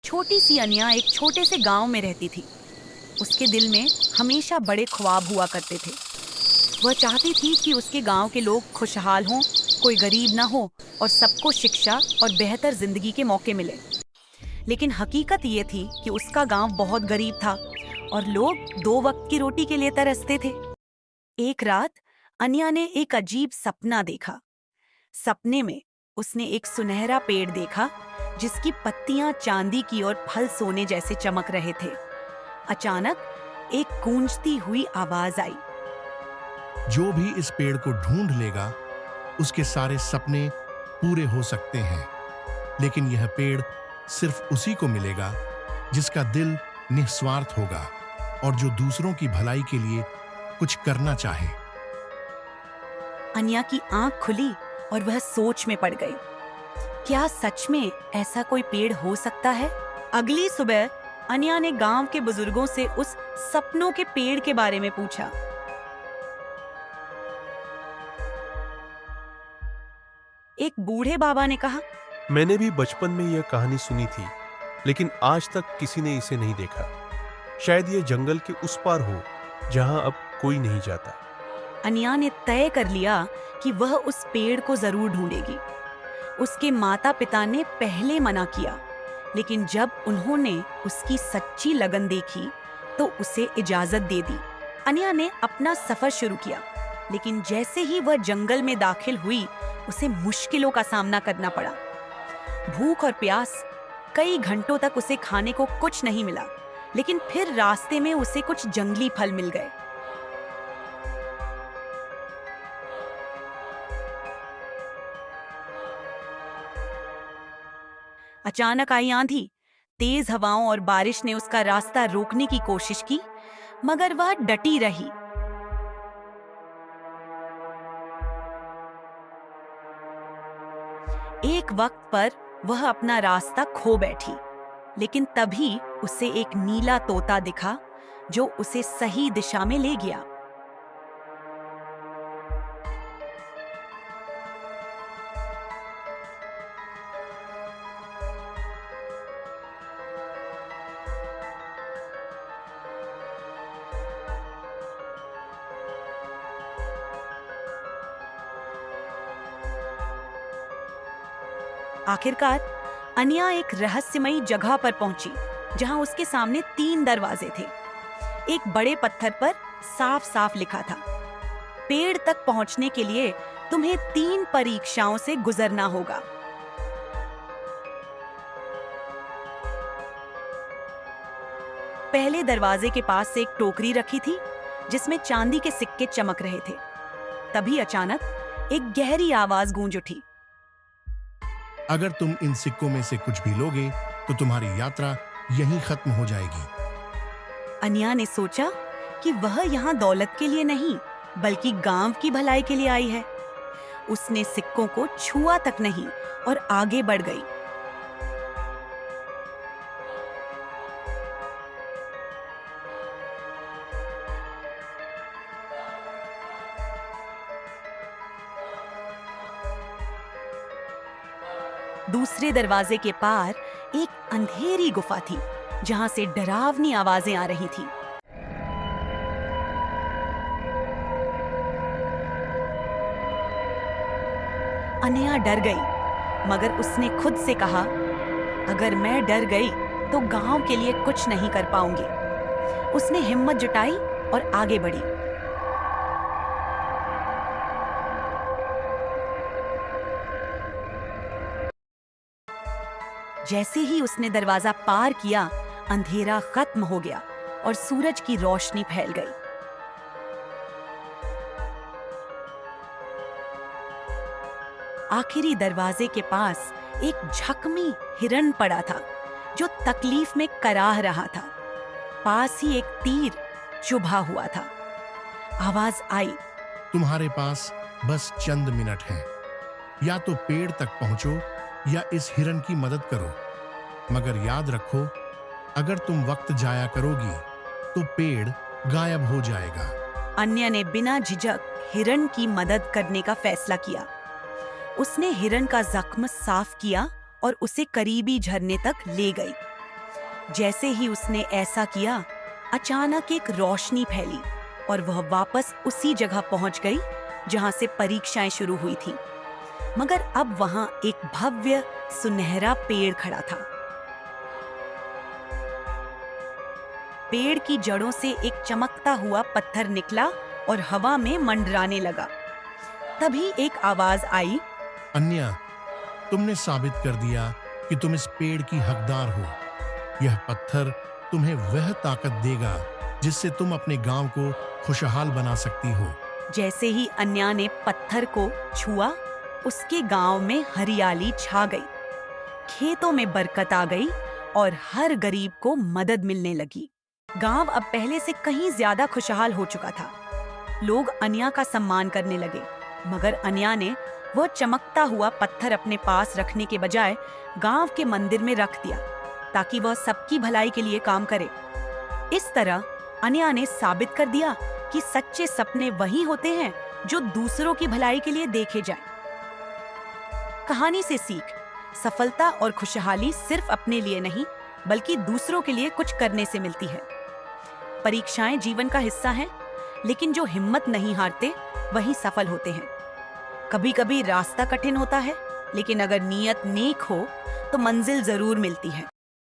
छोटी सी अनिया एक छोटे से गांव में रहती थी। उसके दिल में हमेशा बड़े ख्वाब हुआ करते थे। वह चाहती थी कि उसके गांव के लोग खुशहाल हों, कोई गरीब ना हो और सबको शिक्षा और बेहतर जिंदगी के मौके मिले। लेकिन हकीकत ये थी कि उसका गांव बहुत गरीब था और लोग दो वक्त की रोटी के लिए तरसते थे। एक रात अनिया ने एक अजीब सपना देखा। सपने में उसने एक सुनहरा पेड़ देखा जिसकी पत्तियां चांदी की और फल सोने जैसे चमक रहे थे। अचानक एक गूंजती हुई आवाज आई। जो भी इस पेड़ को ढूंढ लेगा उसके सारे सपने पूरे हो सकते हैं, लेकिन यह पेड़ सिर्फ उसी को मिलेगा जिसका दिल निस्वार्थ होगा और जो दूसरों की भलाई के लिए कुछ करना चाहे। अनिया की आंख खुली और वह सोच में पड़ गई। क्या सच में ऐसा कोई पेड़ हो सकता है? अगली सुबह अनिया ने गांव के बुजुर्गों से उस सपनों के पेड़ के बारे में पूछा। एक बूढ़े बाबा ने कहा, मैंने भी बचपन में यह कहानी सुनी थी, लेकिन आज तक किसी ने इसे नहीं देखा। शायद यह जंगल के उस पार हो जहां अब कोई नहीं जाता। अनिया ने तय कर लिया कि वह उस पेड़ को जरूर ढूंढेगी। उसके माता पिता ने पहले मना किया, लेकिन जब उन्होंने उसकी सच्ची लगन देखी तो उसे इजाजत दे दी। अनिया ने अपना सफर शुरू किया, लेकिन जैसे ही वह जंगल में दाखिल हुई उसे मुश्किलों का सामना करना पड़ा। भूख और प्यास, कई घंटों तक उसे खाने को कुछ नहीं मिला, लेकिन फिर रास्ते में उसे कुछ जंगली फल मिल गए। अचानक आई आंधी, तेज हवाओं और बारिश ने उसका रास्ता रोकने की कोशिश की, मगर वह डटी रही। एक वक्त पर वह अपना रास्ता खो बैठी, लेकिन तभी उसे एक नीला तोता दिखा जो उसे सही दिशा में ले गया। आखिरकार अनिया एक रहस्यमयी जगह पर पहुंची जहां उसके सामने 3 दरवाजे थे। एक बड़े पत्थर पर साफ साफ लिखा था, पेड़ तक पहुंचने के लिए तुम्हें 3 परीक्षाओं से गुजरना होगा। पहले दरवाजे के पास एक टोकरी रखी थी जिसमें चांदी के सिक्के चमक रहे थे। तभी अचानक एक गहरी आवाज गूंज उठी। अगर तुम इन सिक्कों में से कुछ भी लोगे तो तुम्हारी यात्रा यहीं खत्म हो जाएगी। अनिया ने सोचा कि वह यहाँ दौलत के लिए नहीं, बल्कि गांव की भलाई के लिए आई है। उसने सिक्कों को छुआ तक नहीं और आगे बढ़ गई। दूसरे दरवाजे के पार एक अंधेरी गुफा थी जहां से डरावनी आवाजें आ रही थी। अनिया डर गई, मगर उसने खुद से कहा, अगर मैं डर गई तो गांव के लिए कुछ नहीं कर पाऊंगी। उसने हिम्मत जुटाई और आगे बढ़ी। जैसे ही उसने दरवाजा पार किया, अंधेरा खत्म हो गया और सूरज की रोशनी फैल गई। आखिरी दरवाजे के पास एक झकमी हिरण पड़ा था जो तकलीफ में कराह रहा था। पास ही एक तीर चुभा हुआ था। आवाज आई, तुम्हारे पास बस चंद मिनट हैं। या तो पेड़ तक पहुंचो या इस हिरण की मदद करो, मगर याद रखो, अगर तुम वक्त जाया करोगी तो पेड़ गायब हो जाएगा। अन्य ने बिना झिझक हिरण की मदद करने का फैसला किया। उसने हिरण का जख्म साफ किया और उसे करीबी झरने तक ले गई। जैसे ही उसने ऐसा किया, अचानक एक रोशनी फैली और वह वापस उसी जगह पहुंच गई जहां से परीक्षाएं शुरू हुई थी। मगर अब वहां एक भव्य सुनहरा पेड़ खड़ा था। पेड़ की जड़ों से एक चमकता हुआ पत्थर निकला और हवा में मंडराने लगा। तभी एक आवाज आई, अन्या, तुमने साबित कर दिया कि तुम इस पेड़ की हकदार हो। यह पत्थर तुम्हें वह ताकत देगा जिससे तुम अपने गांव को खुशहाल बना सकती हो। जैसे ही अन्या ने पत्थर को छुआ, उसके गांव में हरियाली छा गई, खेतों में बरकत आ गई और हर गरीब को मदद मिलने लगी। गांव अब पहले से कहीं ज्यादा खुशहाल हो चुका था। लोग अन्या का सम्मान करने लगे, मगर अन्या ने वह चमकता हुआ पत्थर अपने पास रखने के बजाय गांव के मंदिर में रख दिया ताकि वह सबकी भलाई के लिए काम करे। इस तरह अन्या ने साबित कर दिया कि सच्चे सपने वही होते हैं जो दूसरों की भलाई के लिए देखे जाएं। कहानी से सीख, सफलता और खुशहाली सिर्फ अपने लिए नहीं बल्कि दूसरों के लिए कुछ करने से मिलती है। परीक्षाएं जीवन का हिस्सा हैं, लेकिन जो हिम्मत नहीं हारते वही सफल होते हैं। कभी कभी रास्ता कठिन होता है, लेकिन अगर नीयत नेक हो तो मंजिल जरूर मिलती है।